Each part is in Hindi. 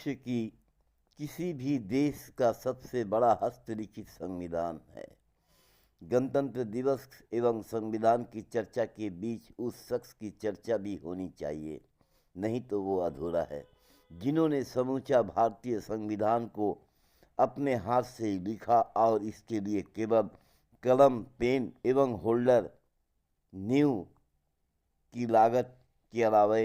विश्व की किसी भी देश का सबसे बड़ा हस्तलिखित संविधान है। गणतंत्र दिवस एवं संविधान की चर्चा के बीच उस शख्स की चर्चा भी होनी चाहिए, नहीं तो वो अधूरा है, जिन्होंने समूचा भारतीय संविधान को अपने हाथ से लिखा और इसके लिए केवल कलम, पेन एवं होल्डर नींव की लागत के अलावा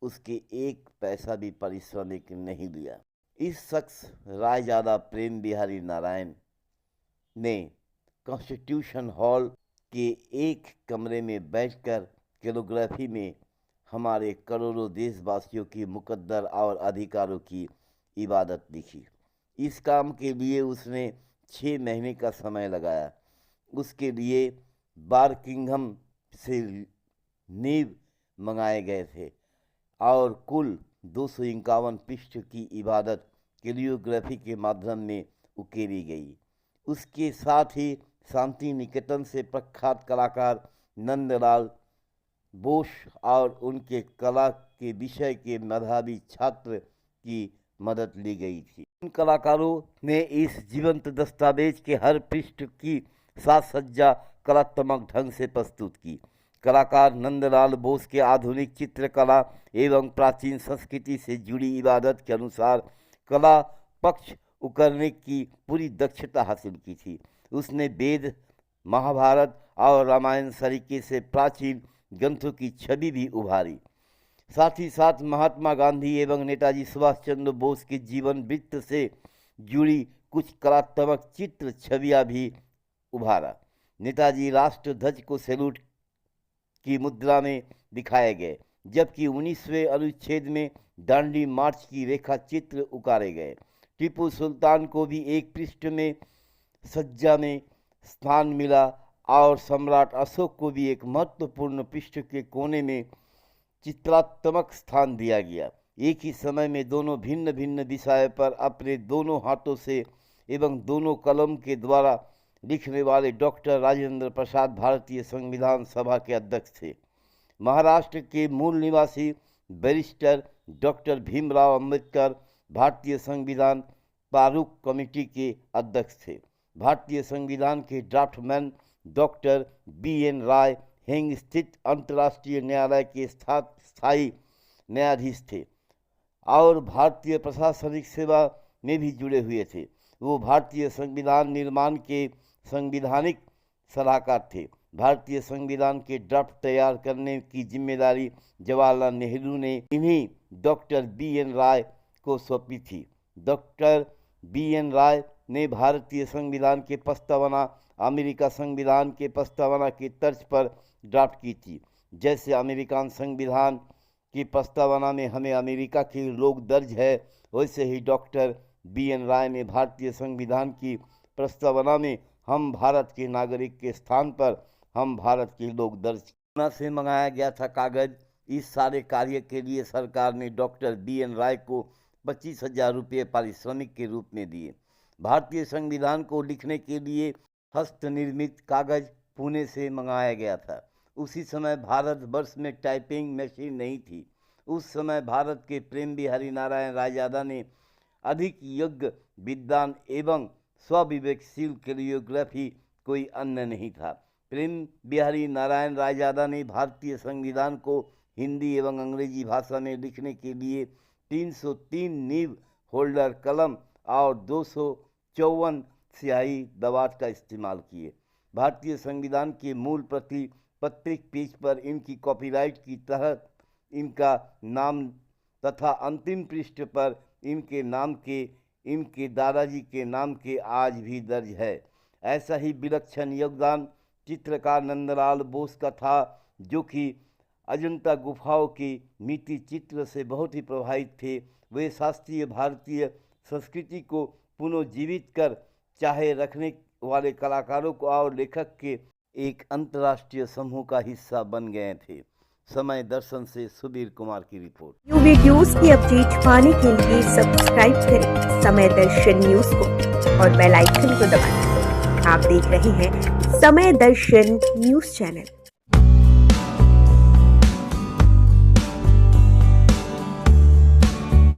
उसके एक पैसा भी पारिश्रमिक नहीं लिया। इस शख्स रायजादा प्रेम बिहारी नारायण ने कॉन्स्टिट्यूशन हॉल के एक कमरे में बैठकर कैलिग्राफी में हमारे करोड़ों देशवासियों की मुकद्दर और अधिकारों की इबादत लिखी। इस काम के लिए उसने 6 महीने का समय लगाया। उसके लिए बार्किंघम से नींव मंगाए गए थे और कुल 251 पृष्ठ की इबादत कैलिग्राफी के माध्यम में उकेरी गई। उसके साथ ही शांति निकेतन से प्रख्यात कलाकार नंदलाल बोस और उनके कला के विषय के मेधावी छात्र की मदद ली गई थी। उन कलाकारों ने इस जीवंत दस्तावेज के हर पृष्ठ की साज सज्जा कलात्मक ढंग से प्रस्तुत की। कलाकार नंदलाल बोस के आधुनिक चित्रकला एवं प्राचीन संस्कृति से जुड़ी इबादत के अनुसार कला पक्ष उकरने की पूरी दक्षता हासिल की थी। उसने वेद, महाभारत और रामायण सरीके से प्राचीन ग्रंथों की छवि भी उभारी। साथ ही साथ महात्मा गांधी एवं नेताजी सुभाष चंद्र बोस के जीवन वृत्त से जुड़ी कुछ कलात्मक चित्र छवियाँ भी उभारा। नेताजी राष्ट्र ध्वज को सैल्यूट की मुद्रा में दिखाए गए, जबकि 19वें अनुच्छेद में दांडी मार्च की रेखा चित्र उकारे गए। टीपू सुल्तान को भी एक पृष्ठ में सज्जा में स्थान मिला और सम्राट अशोक को भी एक महत्वपूर्ण पृष्ठ के कोने में चित्रात्मक स्थान दिया गया। एक ही समय में दोनों भिन्न भिन्न विषयों पर अपने दोनों हाथों से एवं दोनों कलम के द्वारा लिखने वाले डॉक्टर राजेंद्र प्रसाद भारतीय संविधान सभा के अध्यक्ष थे। महाराष्ट्र के मूल निवासी बैरिस्टर डॉक्टर भीमराव अंबेडकर भारतीय संविधान प्रारूप कमेटी के अध्यक्ष थे। भारतीय संविधान के ड्राफ्टमैन डॉक्टर BN राय हेंग स्थित अंतर्राष्ट्रीय न्यायालय के स्थायी न्यायाधीश थे और भारतीय प्रशासनिक सेवा में भी जुड़े हुए थे। वो भारतीय संविधान निर्माण के संवैधानिक सलाहकार थे। भारतीय संविधान के ड्राफ्ट तैयार करने की जिम्मेदारी जवाहरलाल नेहरू ने इन्हीं डॉक्टर BN राय को सौंपी थी। डॉक्टर BN राय ने भारतीय संविधान के प्रस्तावना अमेरिका संविधान के प्रस्तावना के तर्ज पर ड्राफ्ट की थी। जैसे अमेरिकन संविधान की प्रस्तावना में हमें अमेरिका के लोग दर्ज है, वैसे ही डॉक्टर BN राय ने भारतीय संविधान की प्रस्तावना में हम भारत के नागरिक के स्थान पर हम भारत के लोग दर्ज से मंगाया गया था कागज। इस सारे कार्य के लिए सरकार ने डॉक्टर BN राय को 25,000 रुपये पारिश्रमिक के रूप में दिए। भारतीय संविधान को लिखने के लिए हस्तनिर्मित कागज पुणे से मंगाया गया था। उसी समय भारत वर्ष में टाइपिंग मशीन नहीं थी। उस समय भारत के प्रेम बिहारी नारायण रायजादा ने अधिक योग्य, विद्वान एवं स्वविवेकशील कैलिग्राफी कोई अन्य नहीं था। प्रेम बिहारी नारायण रायजादा ने भारतीय संविधान को हिंदी एवं अंग्रेजी भाषा में लिखने के लिए 303 नींव होल्डर कलम और 254 स्याही दवात का इस्तेमाल किए। भारतीय संविधान के मूल प्रति प्रत्येक पेज पर इनकी कॉपीराइट की तहत इनका नाम तथा अंतिम पृष्ठ पर इनके नाम के इनके दादाजी के नाम के आज भी दर्ज है। ऐसा ही विलक्षण योगदान चित्रकार नंदलाल बोस का था, जो कि अजंता गुफाओं की मिट्टी चित्र से बहुत ही प्रभावित थे। वे शास्त्रीय भारतीय संस्कृति को पुनर्जीवित कर चाहे रखने वाले कलाकारों को और लेखक के एक अंतर्राष्ट्रीय समूह का हिस्सा बन गए थे। समय दर्शन से सुबीर कुमार की रिपोर्ट। न्यू वीडियोस की अपडेट पाने के लिए सब्सक्राइब करें समय दर्शन न्यूज को और बेल आइकन को दबाएं। आप देख रहे हैं समय दर्शन न्यूज चैनल।